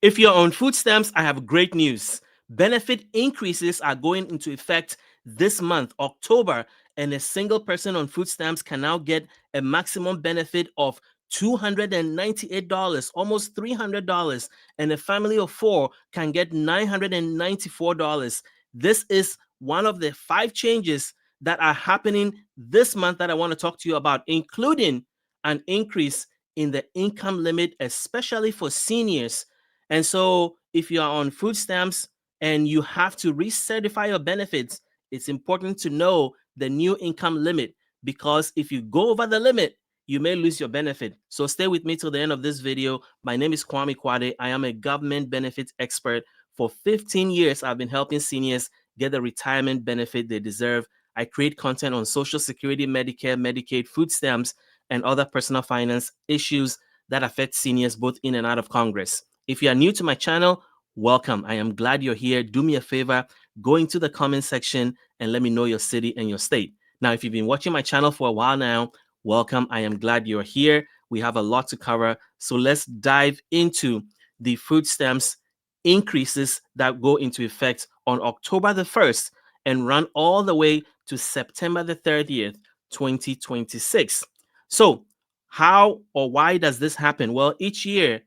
If you're on food stamps, I have great news. Benefit increases are going into effect this month, October, and a single person on food stamps can now get a maximum benefit of $298, almost $300, and a family of four can get $994. This is one of the five changes that are happening this month that I want to talk to you about, including an increase in the income limit, especially for seniors. And so, if you are on food stamps and you have to recertify your benefits, it's important to know the new income limit, because if you go over the limit, you may lose your benefit. So stay with me till the end of this video. My name is Kwame Kwade. I am a government benefits expert. For 15 years, I've been helping seniors get the retirement benefit they deserve. I create content on Social Security, Medicare, Medicaid, food stamps, and other personal finance issues that affect seniors both in and out of Congress. If you are new to my channel, welcome. I am glad you're here. Do me a favor, go into the comment section and let me know your city and your state. Now, if you've been watching my channel for a while now, welcome. I am glad you're here. We have a lot to cover. So let's dive into the food stamps increases that go into effect on October the 1st and run all the way to September the 30th, 2026. So, how or why does this happen? Well, each year,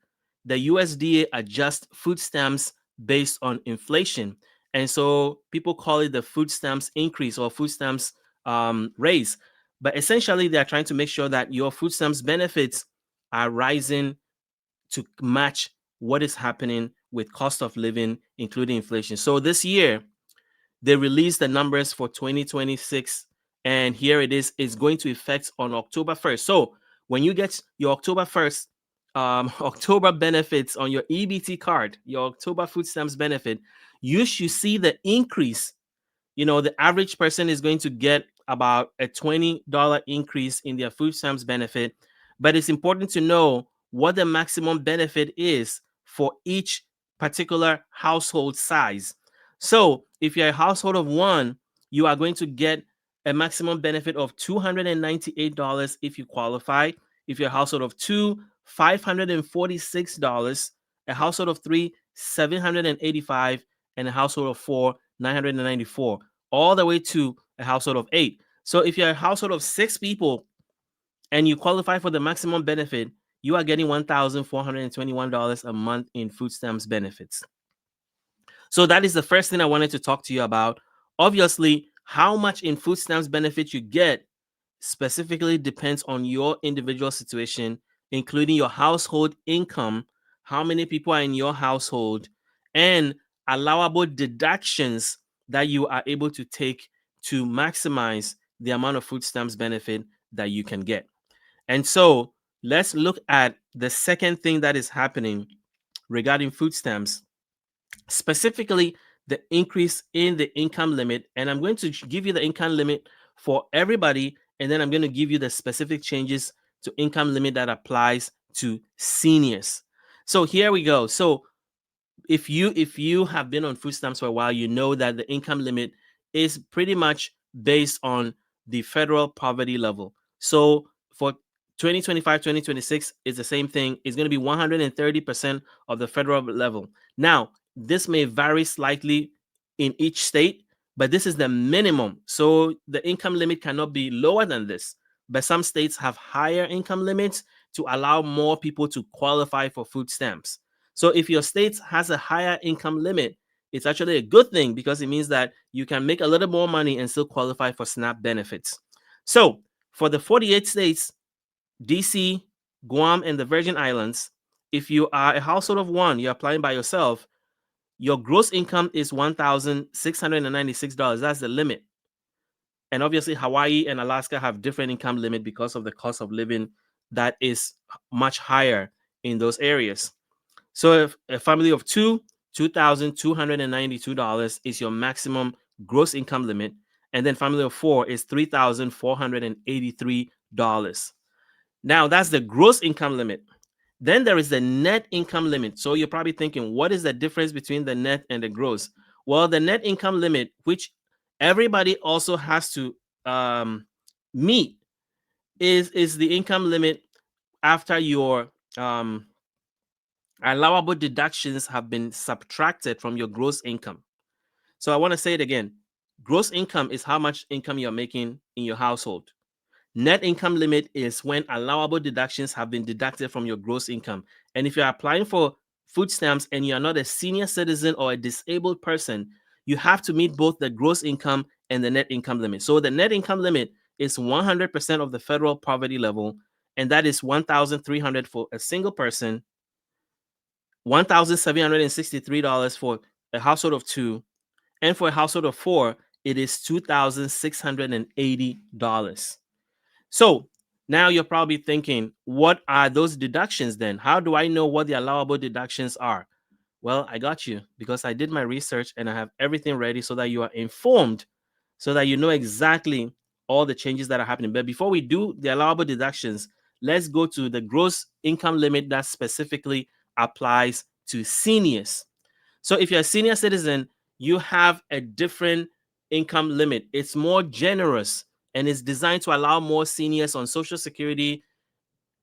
the USDA adjusts food stamps based on inflation. And so people call it the food stamps increase or food stamps raise. But essentially, they are trying to make sure that your food stamps benefits are rising to match what is happening with cost of living, including inflation. So this year, they released the numbers for 2026, and here it is. It's going to effect on October 1st. So when you get your October 1st October benefits on your EBT card, your October food stamps benefit, you should see the increase. The average person is going to get about a $20 increase in their food stamps benefit. But it's important to know what the maximum benefit is for each particular household size. So if you're a household of one, you are going to get a maximum benefit of $298 if you qualify. If you're a household of two, $546. A household of three, $785, and a household of four, $994, all the way to a household of eight. So if you're a household of six people and you qualify for the maximum benefit, you are getting $1,421 a month in food stamps benefits. So that is the first thing I wanted to talk to you about. Obviously, how much in food stamps benefit you get specifically depends on your individual situation, including your household income, how many people are in your household, and allowable deductions that you are able to take to maximize the amount of food stamps benefit that you can get. And so let's look at the second thing that is happening regarding food stamps, specifically the increase in the income limit. And I'm going to give you the income limit for everybody, and then I'm going to give you the specific changes to income limit that applies to seniors. So here we go. So if you have been on food stamps for a while, you know that the income limit is pretty much based on the federal poverty level. So for 2025, 2026, it's the same thing. It's going to be 130% of the federal level. Now, this may vary slightly in each state, but this is the minimum. So the income limit cannot be lower than this. But some states have higher income limits to allow more people to qualify for food stamps. So if your state has a higher income limit, it's actually a good thing because it means that you can make a little more money and still qualify for SNAP benefits. So for the 48 states, DC, Guam, and the Virgin Islands, if you are a household of one, you're applying by yourself, your gross income is $1,696. That's the limit. And obviously, Hawaii and Alaska have different income limit because of the cost of living that is much higher in those areas. So if a family of two, $2,292 is your maximum gross income limit. And then family of four is $3,483. Now that's the gross income limit. Then there is the net income limit. So you're probably thinking, what is the difference between the net and the gross? Well, the net income limit, which everybody also has to meet, is the income limit after your Allowable deductions have been subtracted from your gross income. So I want to say it again. Gross income is how much income you're making in your household. Net income limit is when allowable deductions have been deducted from your gross income. And if you're applying for food stamps and you're not a senior citizen or a disabled person, you have to meet both the gross income and the net income limit. So the net income limit is 100% of the federal poverty level, and that is 1,300 for a single person, $1,763 for a household of two, and for a household of four, it is $2,680. So now you're probably thinking, what are those deductions then? How do I know what the allowable deductions are? Well, I got you because I did my research and I have everything ready so that you are informed, so that you know exactly all the changes that are happening. But before we do the allowable deductions, let's go to the gross income limit that specifically applies to seniors. So if you're a senior citizen, you have a different income limit. It's more generous and it's designed to allow more seniors on Social Security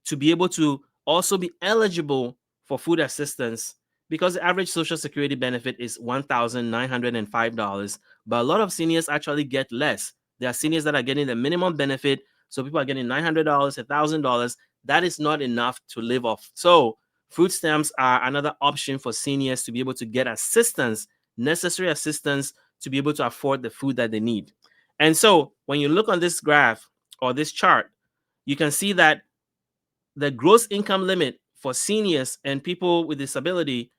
to be able to also be eligible for food assistance, because the average Social Security benefit is $1,905. But a lot of seniors actually get less. There are seniors that are getting the minimum benefit. So people are getting $900, $1,000. That is not enough to live off. So food stamps are another option for seniors to be able to get assistance, necessary assistance to be able to afford the food that they need. And so when you look on this graph or this chart, you can see that the gross income limit for seniors and people with disability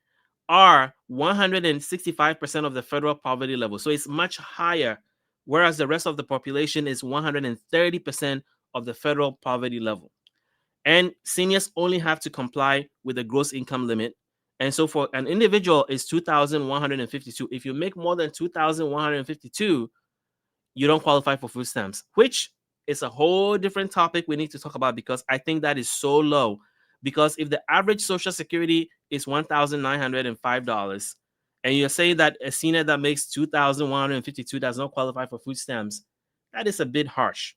are 165% of the federal poverty level. So it's much higher, whereas the rest of the population is 130% of the federal poverty level. And seniors only have to comply with the gross income limit. And so for an individual, it's 2,152. If you make more than 2,152, you don't qualify for food stamps, which is a whole different topic we need to talk about, because I think that is so low. Because if the average Social Security is $1,905, and you're saying that a senior that makes 2,152 does not qualify for food stamps, that is a bit harsh.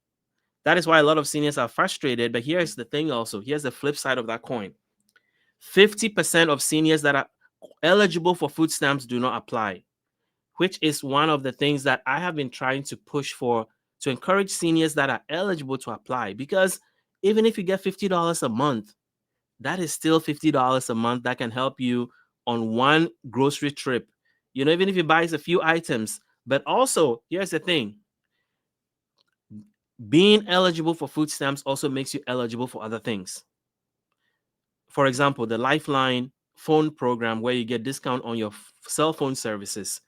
That is why a lot of seniors are frustrated. But here's the thing also. Here's the flip side of that coin. 50% of seniors that are eligible for food stamps do not apply, which is one of the things that I have been trying to push for, to encourage seniors that are eligible to apply. Because even if you get $50 a month, that is still $50 a month that can help you on one grocery trip. Even if you buy a few items. But also, here's the thing, being eligible for food stamps also makes you eligible for other things. For example, the Lifeline phone program, where you get discount on your cell phone services.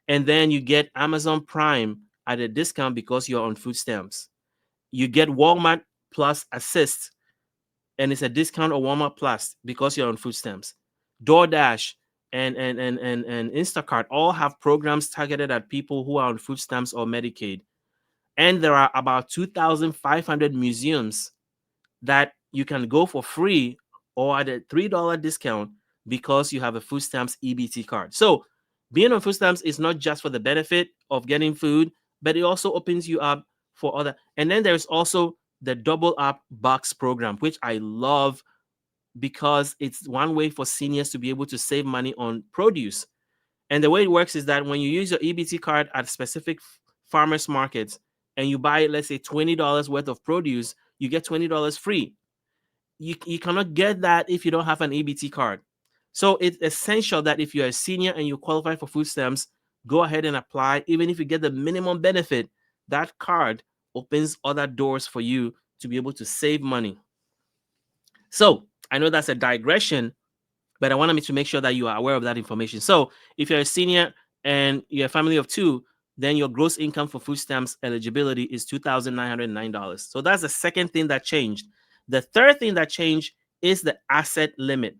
And then you get Amazon Prime at a discount because you're on food stamps. You get Walmart Plus Assist, and it's a discount on Walmart Plus because you're on food stamps. DoorDash and Instacart all have programs targeted at people who are on food stamps or Medicaid. And there are about 2,500 museums that you can go for free or at a $3 discount because you have a food stamps EBT card. So being on food stamps is not just for the benefit of getting food, but it also opens you up for other. And then there's also the Double Up Box program, which I love because it's one way for seniors to be able to save money on produce. And the way it works is that when you use your EBT card at specific farmers markets and you buy, let's say, $20 worth of produce, you get $20 free. You cannot get that if you don't have an EBT card. So it's essential that if you're a senior and you qualify for food stamps, go ahead and apply. Even if you get the minimum benefit, that card opens other doors for you to be able to save money. So I know that's a digression, but I wanted to make sure that you are aware of that information. So if you're a senior and you're a family of two, then your gross income for food stamps eligibility is $2,909. So that's the second thing that changed. The third thing that changed is the asset limit.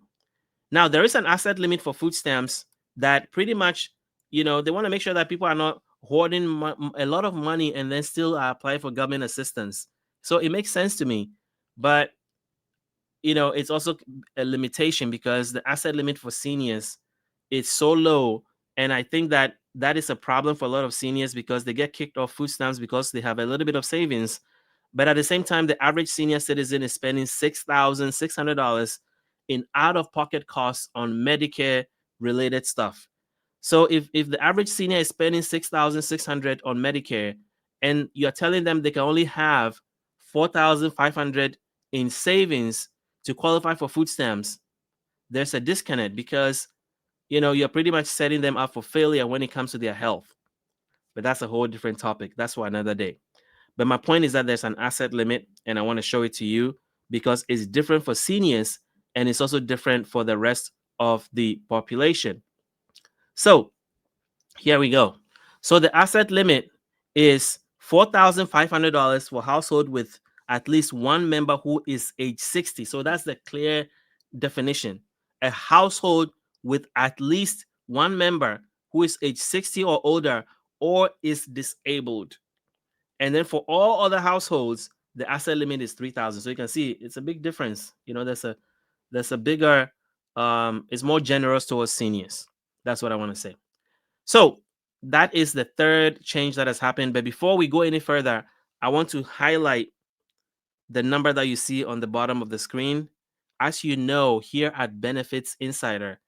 Now, there is an asset limit for food stamps that pretty much, they want to make sure that people are not hoarding a lot of money and then still apply for government assistance. So it makes sense to me. But it's also a limitation because the asset limit for seniors is so low. And I think that that is a problem for a lot of seniors because they get kicked off food stamps because they have a little bit of savings. But at the same time, the average senior citizen is spending $6,600 in out-of-pocket costs on Medicare related stuff. So if the average senior is spending $6,600 on Medicare, and you're telling them they can only have $4,500 in savings to qualify for food stamps, there's a disconnect, because you're pretty much setting them up for failure when it comes to their health. But that's a whole different topic. That's for another day. But my point is that there's an asset limit, and I want to show it to you because it's different for seniors and it's also different for the rest of the population. So here we go. So the asset limit is $4,500 for household with at least one member who is age 60. So that's the clear definition. A household with at least one member who is age 60 or older or is disabled. And then for all other households, the asset limit is 3,000. So you can see it's a big difference. There's a bigger it's more generous towards seniors. That's what I want to say. So that is the third change that has happened. But before we go any further, I want to highlight the number that you see on the bottom of the screen. As you know, here at Benefits Insider,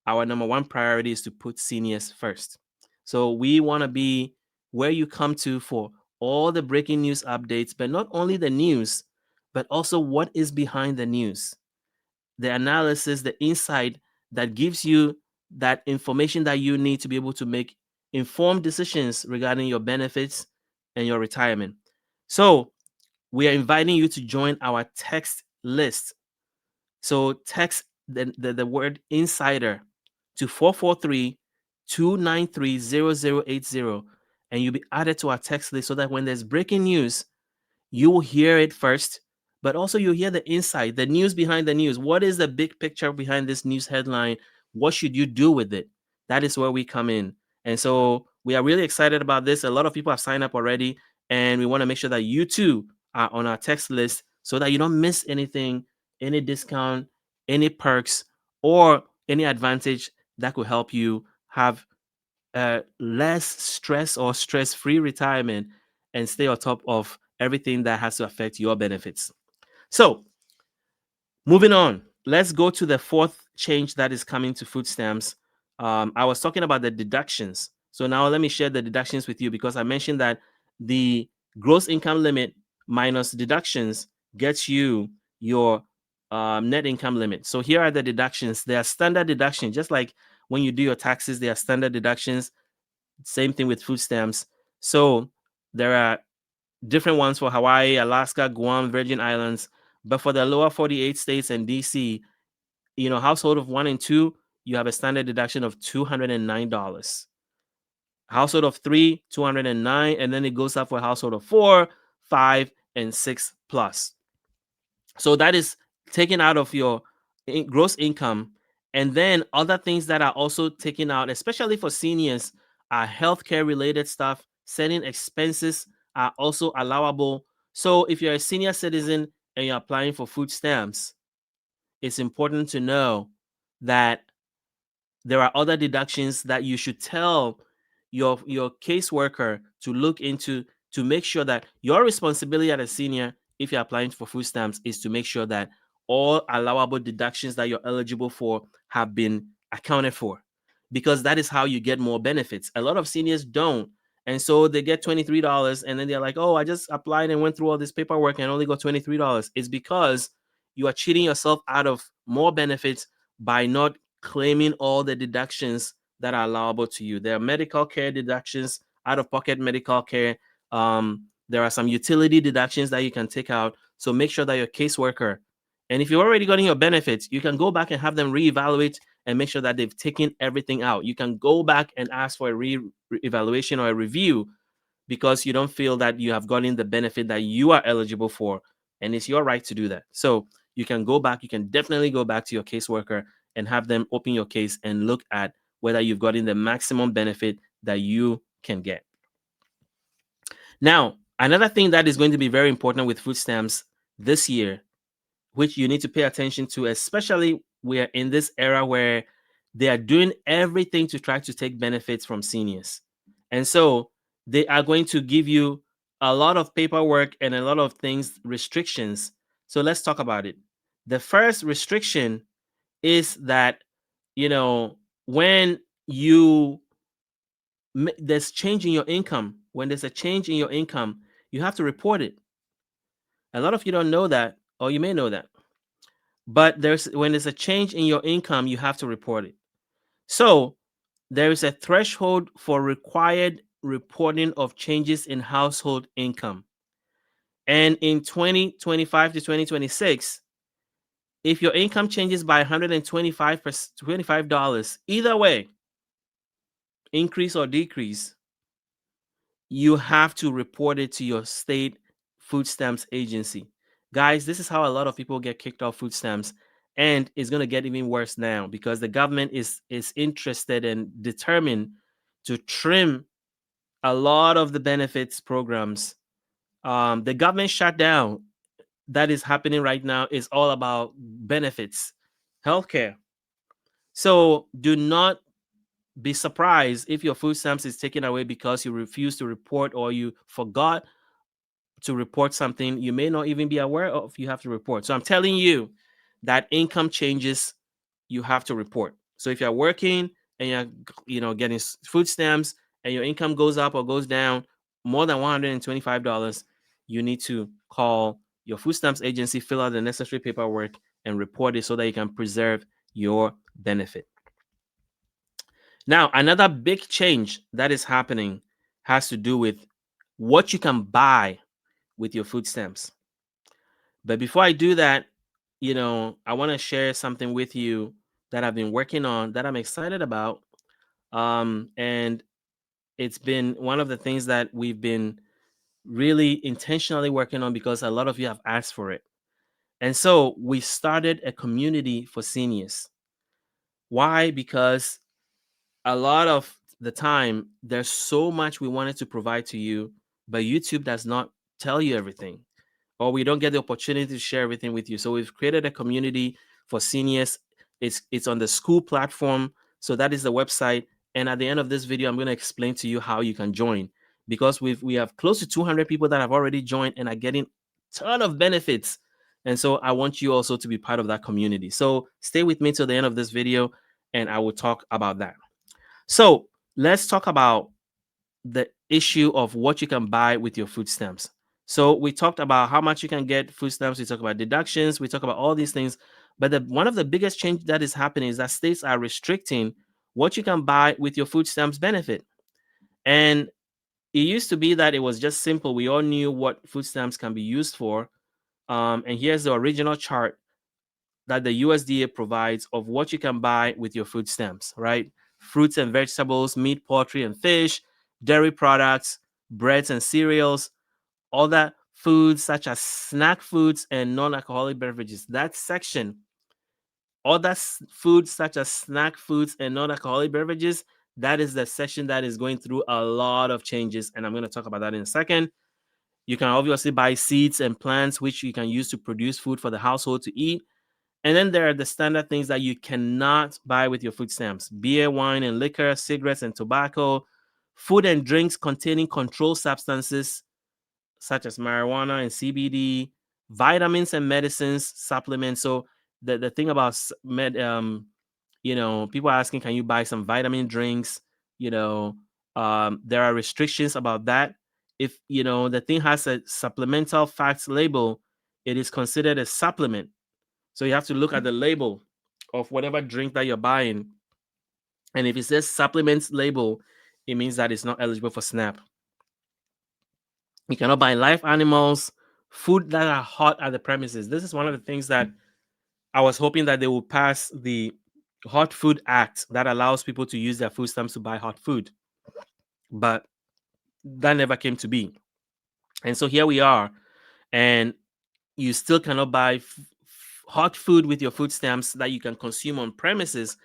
our number one priority is to put seniors first. So we want to be where you come to for all the breaking news updates, but not only the news, but also what is behind the news, the analysis, the insight that gives you that information that you need to be able to make informed decisions regarding your benefits and your retirement. So we are inviting you to join our text list. So text the word insider to 443-293-0080, and you'll be added to our text list so that when there's breaking news, you will hear it first, but also you'll hear the insight, the news behind the news. What is the big picture behind this news headline? What should you do with it? That is where we come in. And so we are really excited about this. A lot of people have signed up already, and we want to make sure that you too are on our text list so that you don't miss anything, any discount, any perks, or any advantage that could help you have less stress or stress-free retirement and stay on top of everything that has to affect your benefits. So moving on, let's go to the fourth change that is coming to food stamps. I was talking about the deductions. So now let me share the deductions with you, because I mentioned that the gross income limit minus deductions gets you your net income limit. So here are the deductions. They are standard deductions, just like when you do your taxes, they are standard deductions. Same thing with food stamps. So there are different ones for Hawaii, Alaska, Guam, Virgin Islands. But for the lower 48 states and DC, household of 1 and 2, you have a standard deduction of $209. Household of 3, 209, and then it goes up for a household of 4, 5, and 6 plus. So that is taken out of your gross income. And then other things that are also taken out, especially for seniors, are healthcare related stuff. Setting expenses are also allowable. So if you're a senior citizen and you're applying for food stamps, it's important to know that there are other deductions that you should tell your caseworker to look into, to make sure that your responsibility as a senior, if you're applying for food stamps, is to make sure that all allowable deductions that you're eligible for have been accounted for, because that is how you get more benefits. A lot of seniors don't, and so they get $23 and then they're like, oh, I just applied and went through all this paperwork and only got $23. It's because you are cheating yourself out of more benefits by not claiming all the deductions that are allowable to you. There are medical care deductions, out-of-pocket medical care. There are some utility deductions that you can take out. So make sure that your caseworker, and if you've already gotten your benefits, you can go back and have them reevaluate and make sure that they've taken everything out. You can go back and ask for a re-evaluation or a review because you don't feel that you have gotten the benefit that you are eligible for, and it's your right to do that. So you can go back, you can definitely go back to your caseworker and have them open your case and look at whether you've gotten the maximum benefit that you can get. Now, another thing that is going to be very important with food stamps this year, which you need to pay attention to, especially we're in this era where they are doing everything to try to take benefits from seniors. And so they are going to give you a lot of paperwork and a lot of things, restrictions. So let's talk about it. The first restriction is that, when you there's change in your income, when there's a change in your income, you have to report it. A lot of you don't know that, or you may know that, but when there's a change in your income, you have to report it. So there is a threshold for required reporting of changes in household income. And in 2025 to 2026, if your income changes by $125, either way, increase or decrease, you have to report it to your state food stamps agency. Guys, this is how a lot of people get kicked off food stamps. And it's going to get even worse now because the government is interested and determined to trim a lot of the benefits programs. The government shutdown that is happening right now is all about benefits, healthcare. So do not be surprised if your food stamps is taken away because you refuse to report or you forgot to report something you may not even be aware of you have to report. So I'm telling you that income changes, you have to report. So if you're working and you're getting food stamps and your income goes up or goes down more than $125, you need to call your food stamps agency, fill out the necessary paperwork, and report it so that you can preserve your benefit. Now, another big change that is happening has to do with what you can buy with your food stamps. But before I do that, I want to share something with you that I've been working on that I'm excited about. And it's been one of the things that we've been really intentionally working on because a lot of you have asked for it. And so we started a community for seniors. Why? Because a lot of the time, there's so much we wanted to provide to you, but YouTube does not tell you everything, or we don't get the opportunity to share everything with you. So we've created a community for seniors. It's on the school platform. So that is the website. And at the end of this video, I'm going to explain to you how you can join, because we have close to 200 people that have already joined and are getting a ton of benefits. And so I want you also to be part of that community. So stay with me till the end of this video and I will talk about that. So let's talk about the issue of what you can buy with your food stamps. So we talked about how much you can get food stamps. We talked about deductions. We talked about all these things. But one of the biggest change that is happening is that states are restricting what you can buy with your food stamps benefit. And it used to be that it was just simple. We all knew what food stamps can be used for. And here's the original chart that the USDA provides of what you can buy with your food stamps, right? Fruits and vegetables, meat, poultry, and fish, dairy products, breads and cereals, other foods such as snack foods and non-alcoholic beverages. That section, other foods such as snack foods and non-alcoholic beverages, that is the section that is going through a lot of changes. And I'm going to talk about that in a second. You can obviously buy seeds and plants, which you can use to produce food for the household to eat. And then there are the standard things that you cannot buy with your food stamps: beer, wine, and liquor, cigarettes and tobacco, food and drinks containing controlled substances such as marijuana and CBD, vitamins and medicines, supplements. So the thing about people are asking, can you buy some vitamin drinks? There are restrictions about that. If the thing has a supplemental facts label, it is considered a supplement. So you have to look at the label of whatever drink that you're buying. And if it says supplements label, it means that it's not eligible for SNAP. You cannot buy live animals, food that are hot at the premises. This is one of the things that I was hoping that they will pass the Hot Food Act that allows people to use their food stamps to buy hot food. But that never came to be. And so here we are. And you still cannot buy hot food with your food stamps that you can consume on premises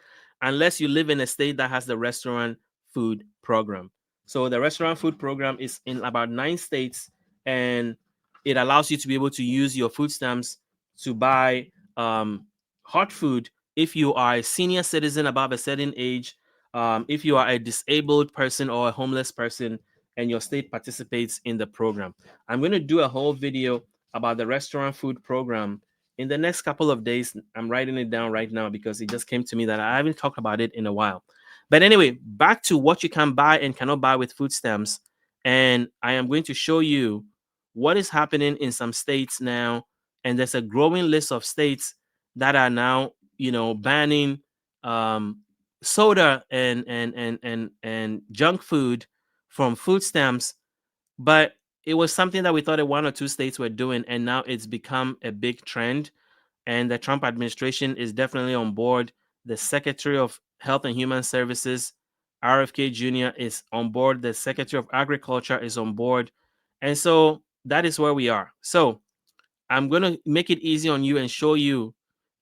unless you live in a state that has the restaurant food program. So the restaurant food program is in about 9 states, and it allows you to be able to use your food stamps to buy hot food if you are a senior citizen above a certain age, if you are a disabled person or a homeless person, and your state participates in the program. I'm going to do a whole video about the restaurant food program in the next couple of days, I'm writing it down right now because it just came to me that I haven't talked about it in a while. But anyway, back to what you can buy and cannot buy with food stamps. And I am going to show you what is happening in some states now. And there's a growing list of states that are now, banning um, soda and junk food from food stamps. But it was something that we thought that one or two states were doing, and now it's become a big trend. And the Trump administration is definitely on board. The Secretary of Health and Human Services, RFK Jr., is on board. The Secretary of Agriculture is on board. And so that is where we are. So I'm going to make it easy on you and show you.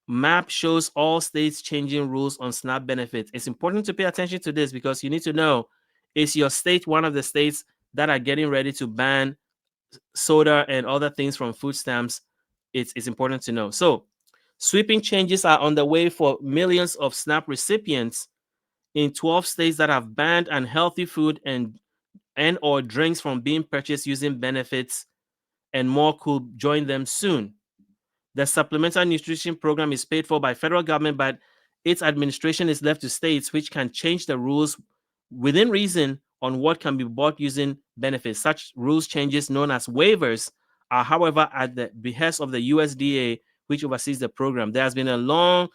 Map shows all states changing rules on SNAP benefits. It's important to pay attention to this because you need to know, is your state one of the states that are getting ready to ban soda and other things from food stamps? It's important to know. So sweeping changes are on the way for millions of SNAP recipients in 12 states that have banned unhealthy food and or drinks from being purchased using benefits, and more could join them soon. The supplemental nutrition program is paid for by federal government, but its administration is left to states, which can change the rules within reason on what can be bought using benefits. Such rules changes, known as waivers, are, however, at the behest of the USDA, which oversees the program. There has been a long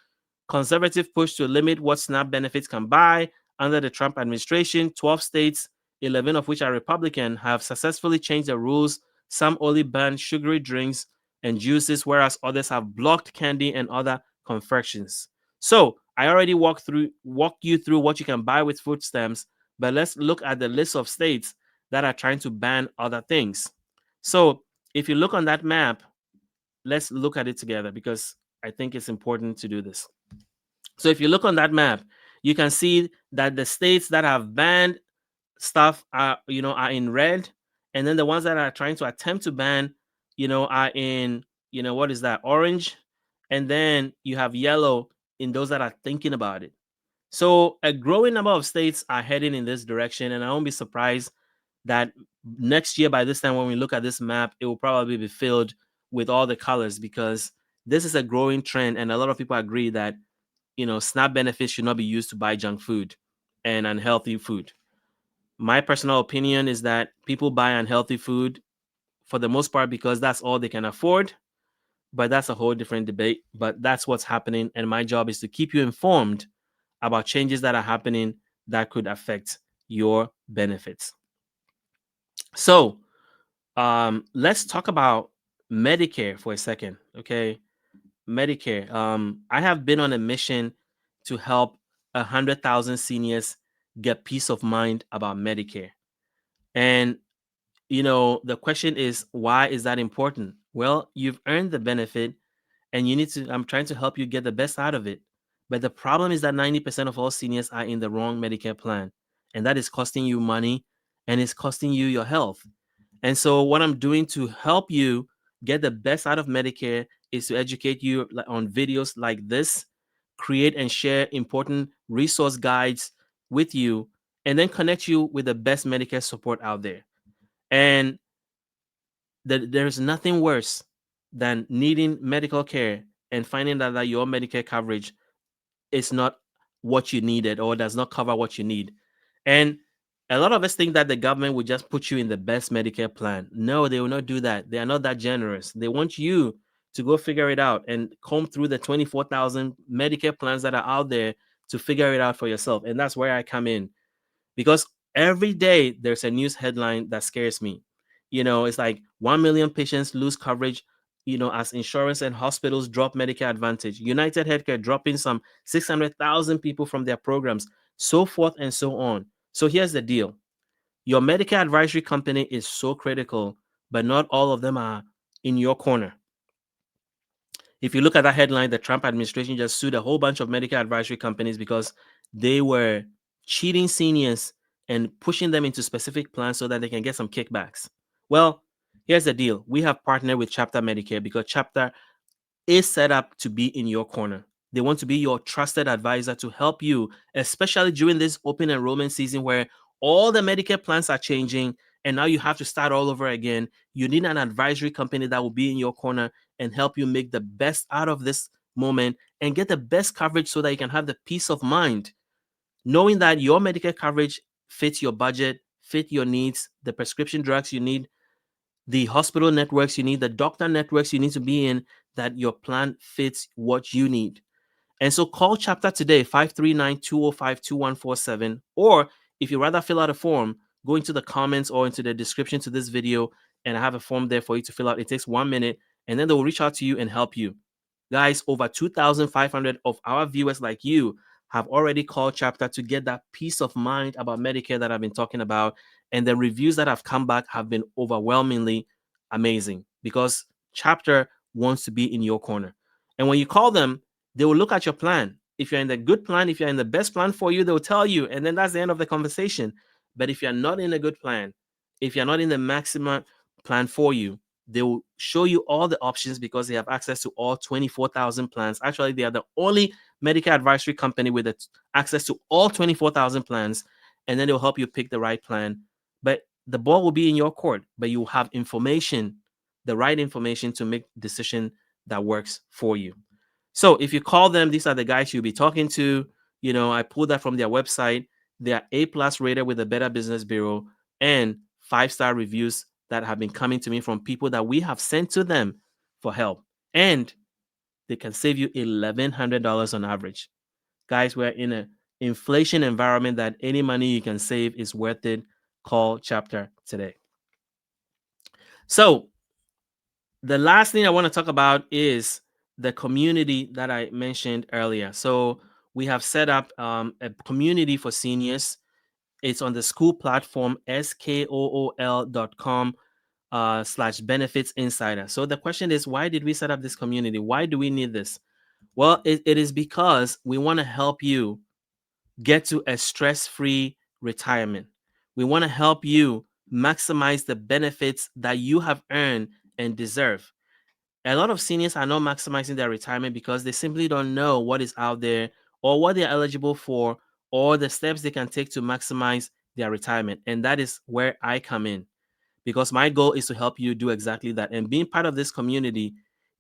conservative push to limit what SNAP benefits can buy under the Trump administration. 12 states, 11 of which are Republican, have successfully changed the rules. Some only ban sugary drinks and juices, whereas others have blocked candy and other confections. So I already walked you through what you can buy with food stamps, but let's look at the list of states that are trying to ban other things. So if you look on that map, let's look at it together because I think it's important to do this. So if you look on that map, you can see that the states that have banned stuff are in red, and then the ones that are trying to attempt to ban, are in, what is that, orange, and then you have yellow in those that are thinking about it. So a growing number of states are heading in this direction, and I won't be surprised that next year by this time when we look at this map, it will probably be filled with all the colors because this is a growing trend, and a lot of people agree that SNAP benefits should not be used to buy junk food and unhealthy food. My personal opinion is that people buy unhealthy food for the most part because that's all they can afford. But that's a whole different debate. But that's what's happening. And my job is to keep you informed about changes that are happening that could affect your benefits. So let's talk about Medicare for a second. Okay. Medicare. I have been on a mission to help 100,000 seniors get peace of mind about Medicare. And the question is, why is that important? Well, you've earned the benefit and I'm trying to help you get the best out of it. But the problem is that 90% of all seniors are in the wrong Medicare plan. And that is costing you money and it's costing you your health. And so what I'm doing to help you get the best out of Medicare is to educate you on videos like this, create and share important resource guides with you, and then connect you with the best Medicare support out there. And there's nothing worse than needing medical care and finding that your Medicare coverage is not what you needed or does not cover what you need. And a lot of us think that the government will just put you in the best Medicare plan. No, they will not do that. They are not that generous. They want you to go figure it out and comb through the 24,000 Medicare plans that are out there to figure it out for yourself. And that's where I come in because every day there's a news headline that scares me. It's like 1 million patients lose coverage, as insurance and hospitals drop Medicare Advantage. United Healthcare dropping some 600,000 people from their programs, so forth and so on. So here's the deal. Your Medicare advisory company is so critical, but not all of them are in your corner. If you look at that headline, the Trump administration just sued a whole bunch of Medicare advisory companies because they were cheating seniors and pushing them into specific plans so that they can get some kickbacks. Well, here's the deal. We have partnered with Chapter Medicare because Chapter is set up to be in your corner. They want to be your trusted advisor to help you, especially during this open enrollment season where all the Medicare plans are changing and now you have to start all over again. You need an advisory company that will be in your corner and help you make the best out of this moment and get the best coverage so that you can have the peace of mind knowing that your Medicare coverage fits your budget, fit your needs, the prescription drugs you need, the hospital networks you need, the doctor networks you need to be in, that your plan fits what you need. And so call Chapter today, 539-205-2147. Or if you rather fill out a form, go into the comments or into the description to this video, and I have a form there for you to fill out. It takes 1 minute, and then they will reach out to you and help you. Guys, over 2,500 of our viewers like you have already called Chapter to get that peace of mind about Medicare that I've been talking about. And the reviews that have come back have been overwhelmingly amazing because Chapter wants to be in your corner. And when you call them, they will look at your plan. If you're in the good plan, if you're in the best plan for you, they'll tell you. And then that's the end of the conversation. But if you're not in a good plan, if you're not in the maximum plan for you, they will show you all the options because they have access to all 24,000 plans. Actually, they are the only Medicare advisory company with access to all 24,000 plans. And then they'll help you pick the right plan. But the ball will be in your court, but you will have information, the right information to make decision that works for you. So if you call them, these are the guys you'll be talking to. You know, I pulled that from their website. They are A+ rated with the Better Business Bureau and 5-star reviews that have been coming to me from people that we have sent to them for help. And they can save you $1,100 on average. Guys, we're in an inflation environment that any money you can save is worth it. Call Chapter today. So the last thing I want to talk about is the community that I mentioned earlier. So we have set up a community for seniors. It's on the school platform, skool.com /benefits insider. So the question is, why did we set up this community? Why do we need this? Well, it is because we want to help you get to a stress-free retirement. We want to help you maximize the benefits that you have earned and deserve. A lot of seniors are not maximizing their retirement because they simply don't know what is out there or what they're eligible for or the steps they can take to maximize their retirement. And that is where I come in because my goal is to help you do exactly that. And being part of this community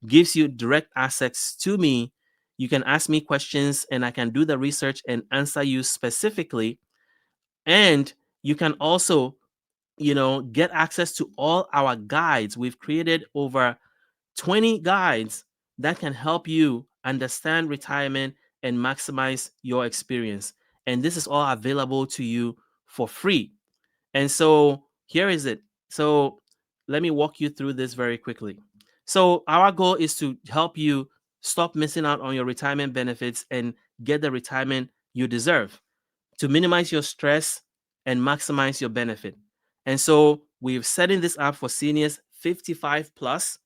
gives you direct access to me. You can ask me questions and I can do the research and answer you specifically. And you can also, get access to all our guides. We've created over 20 guides that can help you understand retirement and maximize your experience. And this is all available to you for free. And so here is it. So let me walk you through this very quickly. So our goal is to help you stop missing out on your retirement benefits and get the retirement you deserve, to minimize your stress and maximize your benefit. And so we've set in this up for seniors 55 plus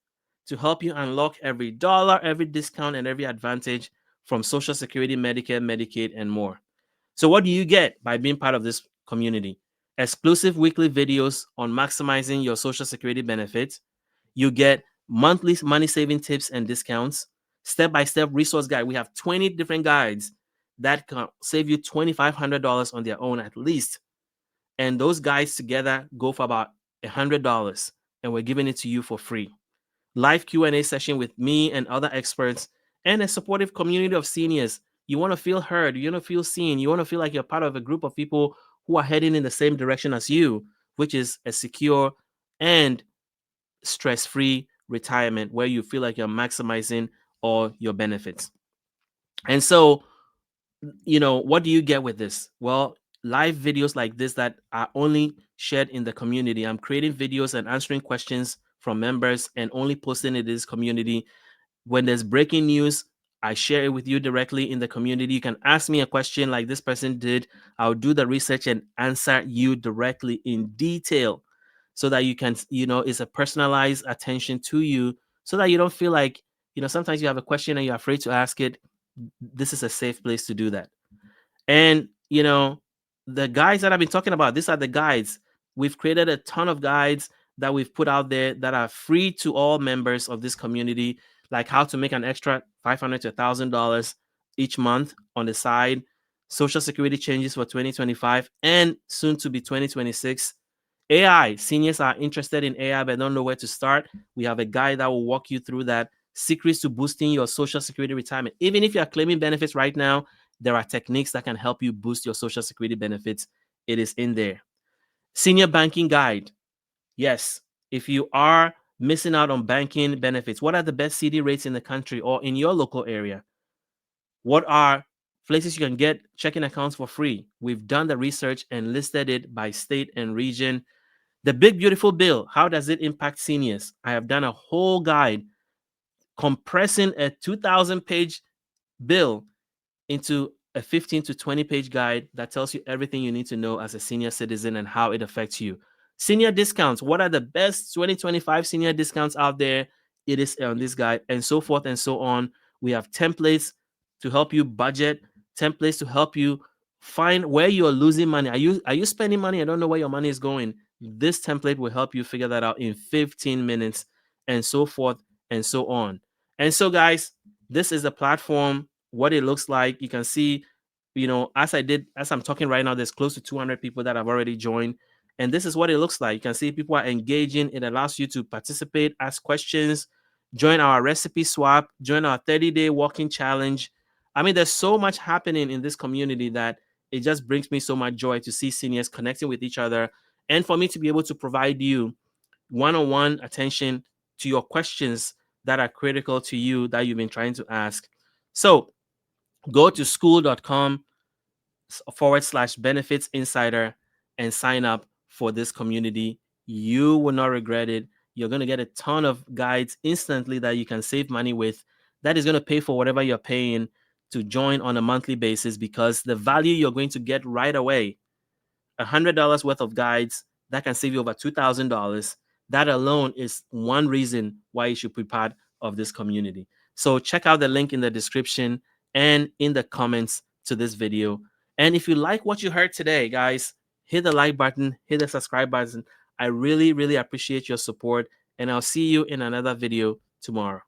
to help you unlock every dollar, every discount, and every advantage from Social Security, Medicare, Medicaid, and more. So what do you get by being part of this community? Exclusive weekly videos on maximizing your Social Security benefits. You get monthly money saving tips and discounts, step-by-step resource guide. We have 20 different guides that can save you $2,500 on their own at least. And those guides together go for about $100, and we're giving it to you for free. Live Q&A session with me and other experts, and a supportive community of seniors. You want to feel heard, you want to feel seen, you want to feel like you're part of a group of people who are heading in the same direction as you, which is a secure and stress-free retirement where you feel like you're maximizing all your benefits. And so, what do you get with this? Well, live videos like this that are only shared in the community. I'm creating videos and answering questions from members and only posting it in this community. When there's breaking news, I share it with you directly in the community. You can ask me a question like this person did. I'll do the research and answer you directly in detail so that you can, it's a personalized attention to you so that you don't feel like, sometimes you have a question and you're afraid to ask it. This is a safe place to do that. And, the guides that I've been talking about, these are the guides. We've created a ton of guides that we've put out there that are free to all members of this community, like how to make an extra $500 to $1,000 each month on the side, Social Security changes for 2025 and soon to be 2026, AI, seniors are interested in AI but don't know where to start. We have a guide that will walk you through that. Secrets to boosting your Social Security retirement. Even if you are claiming benefits right now, there are techniques that can help you boost your Social Security benefits. It is in there. Senior banking guide. Yes, if you are missing out on banking benefits, what are the best CD rates in the country or in your local area? What are places you can get checking accounts for free? We've done the research and listed it by state and region. The big beautiful bill, how does it impact seniors? I have done a whole guide compressing a 2,000 page bill into a 15 to 20 page guide that tells you everything you need to know as a senior citizen and how it affects you. Senior discounts, what are the best 2025 senior discounts out there? It is on this guide, and so forth and so on. We have templates to help you budget, templates to help you find where you are losing money. Are you spending money? I don't know where your money is going. This template will help you figure that out in 15 minutes, and so forth and so on. And so, guys, this is the platform, what it looks like. You can see, as I'm talking right now, there's close to 200 people that have already joined. And this is what it looks like. You can see people are engaging. It allows you to participate, ask questions, join our recipe swap, join our 30-day walking challenge. I mean, there's so much happening in this community that it just brings me so much joy to see seniors connecting with each other and for me to be able to provide you one-on-one attention to your questions that are critical to you that you've been trying to ask. So go to school.com/benefits insider and sign up for this community. You will not regret it. You're going to get a ton of guides instantly that you can save money with. That is going to pay for whatever you're paying to join on a monthly basis, because the value you're going to get right away, $100 worth of guides that can save you over $2,000. That alone is one reason why you should be part of this community. So check out the link in the description and in the comments to this video. And if you like what you heard today, guys, hit the like button, hit the subscribe button. I really, really appreciate your support, and I'll see you in another video tomorrow.